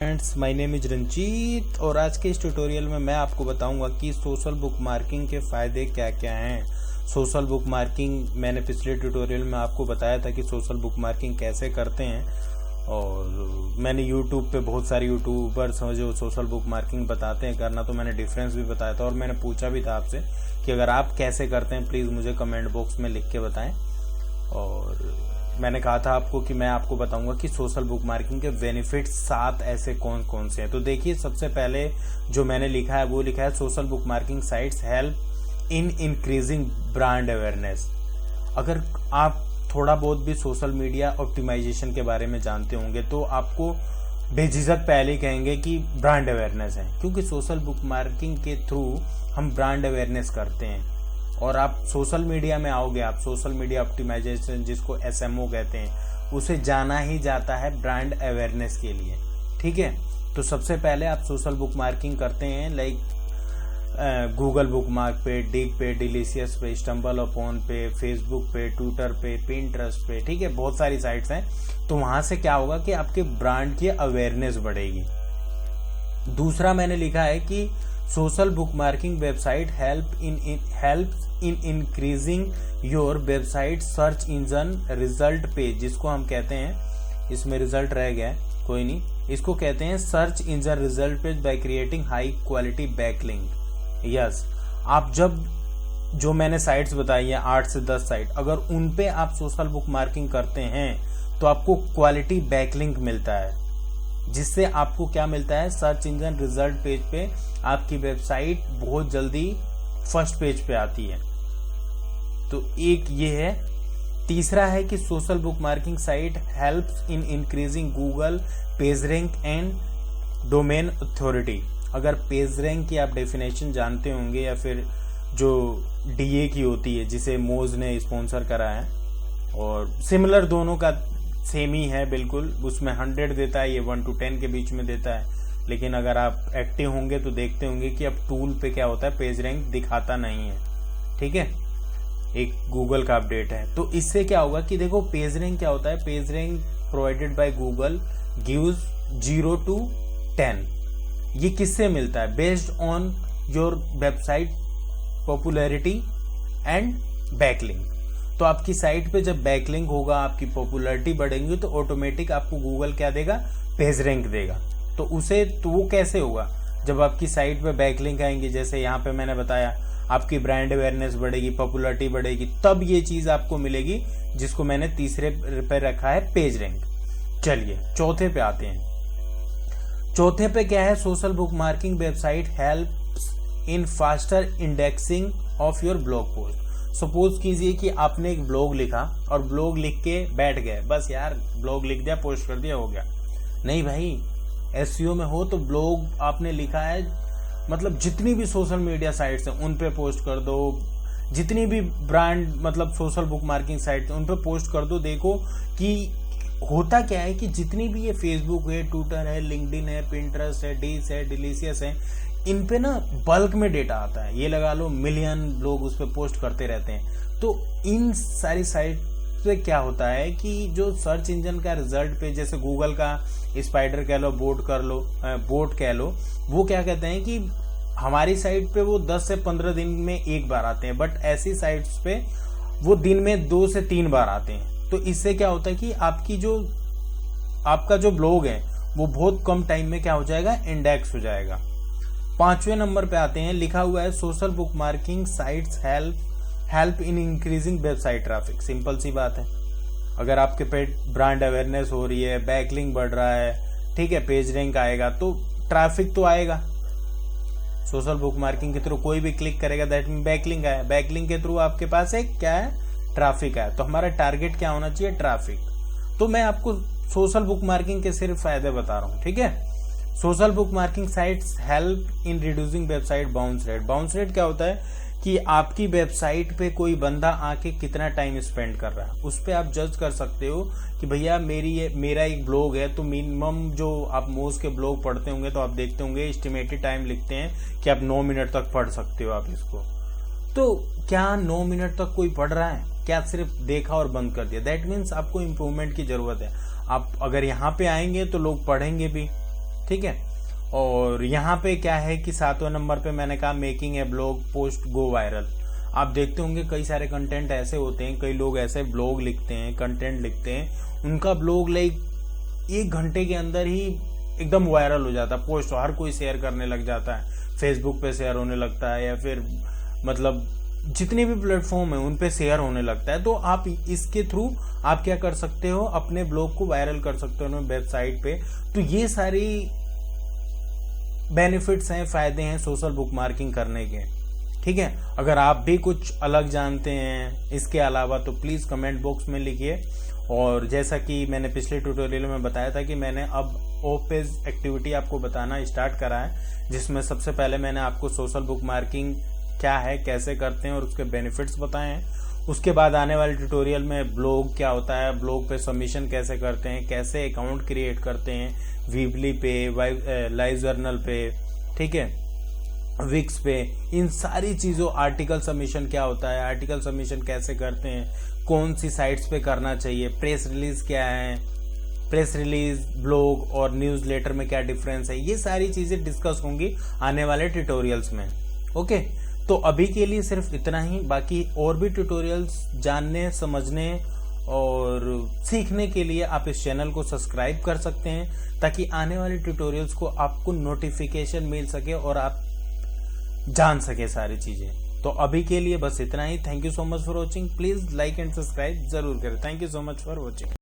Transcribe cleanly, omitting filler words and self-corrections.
Friends, my name is Ranjit और आज के इस ट्यूटोरियल में मैं आपको बताऊंगा कि सोशल बुक मार्किंग के फ़ायदे क्या क्या हैं। सोशल बुक मार्किंग मैंने पिछले ट्यूटोरियल में आपको बताया था कि सोशल बुक मार्किंग कैसे करते हैं, और मैंने यूट्यूब पे बहुत सारे यूट्यूबर्स हैं जो सोशल बुक मार्किंग बताते हैं करना, तो मैंने डिफरेंस भी बताया था और मैंने पूछा भी था आपसे कि अगर आप कैसे करते हैं प्लीज़ मुझे कमेंट बॉक्स में लिख के बताएं। और मैंने कहा था आपको कि मैं आपको बताऊंगा कि सोशल बुक मार्किंग के बेनिफिट्स 7 ऐसे कौन कौन से हैं। तो देखिए, सबसे पहले जो मैंने लिखा है वो लिखा है social bookmarking sites help in increasing brand awareness. अगर आप थोड़ा बहुत भी सोशल मीडिया ऑप्टिमाइजेशन के बारे में जानते होंगे तो आपको बेझिझक पहले कहेंगे कि ब्रांड अवेयरनेस है, क्योंकि सोशल बुक मार्किंग के थ्रू हम ब्रांड अवेयरनेस करते हैं। और आप सोशल मीडिया में आओगे, आप सोशल मीडिया ऑप्टिमाइजेशन जिसको SMO कहते हैं, उसे जाना ही जाता है ब्रांड अवेयरनेस के लिए। ठीक है, तो सबसे पहले आप सोशल बुक मार्किंग करते हैं लाइक गूगल बुक मार्क पे, डिग पे, डिलीशियस पे, स्टम्बल अपॉन पे, फेसबुक पे, ट्विटर पे, पिंटरेस्ट पे। ठीक है, बहुत सारी साइट्स हैं। तो वहां से क्या होगा कि आपके ब्रांड की अवेयरनेस बढ़ेगी। दूसरा मैंने लिखा है कि social book marking website help in increasing your website search engine result page, जिसको हम कहते हैं, इसमें रिजल्ट रह गया है, कोई नहीं, इसको कहते हैं search engine result page by creating high quality backlink. Yes, आप जब जो मैंने साइट्स बताई है 8 से 10 साइट, अगर उन पे आप सोशल बुक मार्किंग करते हैं तो आपको क्वालिटी बैकलिंक मिलता है, जिससे आपको क्या मिलता है, सर्च इंजन रिजल्ट पेज पे आपकी वेबसाइट बहुत जल्दी फर्स्ट पेज पे आती है। तो एक ये है। तीसरा है कि social book marking site helps in increasing Google page rank and domain authority. अगर पेज रैंक की आप डेफिनेशन जानते होंगे, या फिर जो DA की होती है जिसे मोज ने स्पॉन्सर करा है, और सिमिलर दोनों का सेम ही है बिल्कुल, उसमें 100 देता है, ये 1 to 10 के बीच में देता है। लेकिन अगर आप एक्टिव होंगे तो देखते होंगे कि अब टूल पे क्या होता है, पेज रैंक दिखाता नहीं है। ठीक है, एक गूगल का अपडेट है। तो इससे क्या होगा कि देखो, पेज रैंक क्या होता है, page rank provided by Google gives 0 to 10। ये किससे मिलता है, based on your website popularity and backlink. तो आपकी साइट पे जब बैकलिंक होगा, आपकी पॉपुलैरिटी बढ़ेंगी, तो ऑटोमेटिक आपको गूगल क्या देगा, पेज रैंक देगा। तो वो कैसे होगा, जब आपकी साइट पे बैकलिंक आएंगे, जैसे यहाँ पे मैंने बताया, आपकी ब्रांड अवेयरनेस बढ़ेगी, पॉपुलैरिटी बढ़ेगी, तब ये चीज आपको मिलेगी, जिसको मैंने तीसरे पे रखा है, पेज रैंक। चलिए चौथे पे आते हैं। चौथे पे क्या है, social book marking website helps in faster indexing of your blog post. Suppose कीजिए कि आपने एक ब्लॉग लिखा और ब्लॉग लिख के बैठ गए, बस यार ब्लॉग लिख दिया, पोस्ट कर दिया, हो गया। नहीं भाई, SEO में हो तो ब्लॉग आपने लिखा है, मतलब जितनी भी सोशल मीडिया साइट्स हैं उन पे पोस्ट कर दो, जितनी भी ब्रांड मतलब सोशल बुक मार्किंग साइट उन पे पोस्ट कर दो। देखो कि होता क्या है कि जितनी भी ये फेसबुक है, ट्विटर है, लिंक्डइन है, पिंटरेस्ट है, डीस है, डिलीशियस है, इन पे ना बल्क में डेटा आता है, ये लगा लो मिलियन लोग उस पर पोस्ट करते रहते हैं। तो इन सारी साइट से क्या होता है कि जो सर्च इंजन का रिजल्ट पे, जैसे गूगल का स्पाइडर कह लो, बोट कह लो, वो क्या कहते हैं कि हमारी साइट पे वो 10 से 15 दिन में एक बार आते हैं, बट ऐसी साइट्स पे वो दिन में 2 से 3 बार आते हैं। तो इससे क्या होता है कि आपका जो ब्लॉग है वो बहुत कम टाइम में क्या हो जाएगा, इंडेक्स हो जाएगा। 5वें नंबर पे आते हैं, लिखा हुआ है social bookmarking sites help in increasing website traffic. Simple सी बात है, अगर आपके पे ब्रांड अवेयरनेस हो रही है, बैकलिंक बढ़ रहा है, ठीक है, पेज रैंक आएगा, तो ट्रैफिक तो आएगा। सोशल बुक मार्किंग के थ्रू कोई भी क्लिक करेगा, दैट मीन बैकलिंक आया, बैकलिंक के थ्रू आपके पास एक क्या है, ट्रैफिक आया। तो हमारा टारगेट क्या होना चाहिए, ट्रैफिक। तो मैं आपको सोशल बुक मार्किंग के सिर्फ फायदे बता रहा हूँ। ठीक है, social bookmarking sites help in reducing website bounce rate. Bounce rate क्या होता है कि आपकी वेबसाइट पे कोई बंदा आके कितना टाइम स्पेंड कर रहा है, उस पर आप जज कर सकते हो कि भैया मेरा एक ब्लॉग है, तो मिनिमम जो आप मोज के ब्लॉग पढ़ते होंगे तो आप देखते होंगे एस्टिमेटेड टाइम लिखते हैं कि आप 9 मिनट तक पढ़ सकते हो आप इसको। तो क्या 9 मिनट तक कोई पढ़ रहा है, क्या सिर्फ देखा और बंद कर दिया? दैट मीन्स आपको इम्प्रूवमेंट की जरूरत है। आप अगर यहाँ पे आएंगे तो लोग पढ़ेंगे भी, ठीक है। और यहाँ पे क्या है कि 7वें नंबर पे मैंने कहा making a blog post go viral. आप देखते होंगे कई सारे कंटेंट ऐसे होते हैं, कई लोग ऐसे ब्लॉग लिखते हैं, कंटेंट लिखते हैं, उनका ब्लॉग लाइक 1 घंटे के अंदर ही एकदम वायरल हो जाता है, पोस्ट हर कोई शेयर करने लग जाता है, फेसबुक पे शेयर होने लगता है, या फिर मतलब जितने भी प्लेटफॉर्म है उन पे शेयर होने लगता है। तो आप इसके थ्रू आप क्या कर सकते हो, अपने ब्लॉग को वायरल कर सकते हो वेबसाइट पे। तो ये सारी बेनिफिट्स हैं, फायदे हैं सोशल बुक मार्किंग करने के, ठीक है। अगर आप भी कुछ अलग जानते हैं इसके अलावा तो प्लीज़ कमेंट बॉक्स में लिखिए। और जैसा कि मैंने पिछले ट्यूटोरियल में बताया था कि मैंने अब ऑफ पेज एक्टिविटी आपको बताना स्टार्ट करा है, जिसमें सबसे पहले मैंने आपको सोशल बुक मार्किंग क्या है, कैसे करते हैं और उसके बेनिफिट्स बताए हैं। उसके बाद आने वाले ट्यूटोरियल में ब्लॉग क्या होता है, ब्लॉग पे सबमिशन कैसे करते हैं, कैसे अकाउंट क्रिएट करते हैं, वीबली पे, लाइव जर्नल पे, ठीक है, विक्स पे, इन सारी चीज़ों, आर्टिकल सबमिशन क्या होता है, आर्टिकल सबमिशन कैसे करते हैं, कौन सी साइट्स पे करना चाहिए, प्रेस रिलीज क्या है, प्रेस रिलीज, ब्लॉग और न्यूज़लेटर में क्या डिफरेंस है, ये सारी चीज़ें डिस्कस होंगी आने वाले ट्यूटोरियल्स में। ओके, तो अभी के लिए सिर्फ इतना ही। बाकी और भी ट्यूटोरियल्स जानने, समझने और सीखने के लिए आप इस चैनल को सब्सक्राइब कर सकते हैं, ताकि आने वाले ट्यूटोरियल्स को आपको नोटिफिकेशन मिल सके और आप जान सके सारी चीज़ें। तो अभी के लिए बस इतना ही। Thank you so much for watching. Please like and subscribe जरूर करें। Thank you so much for watching.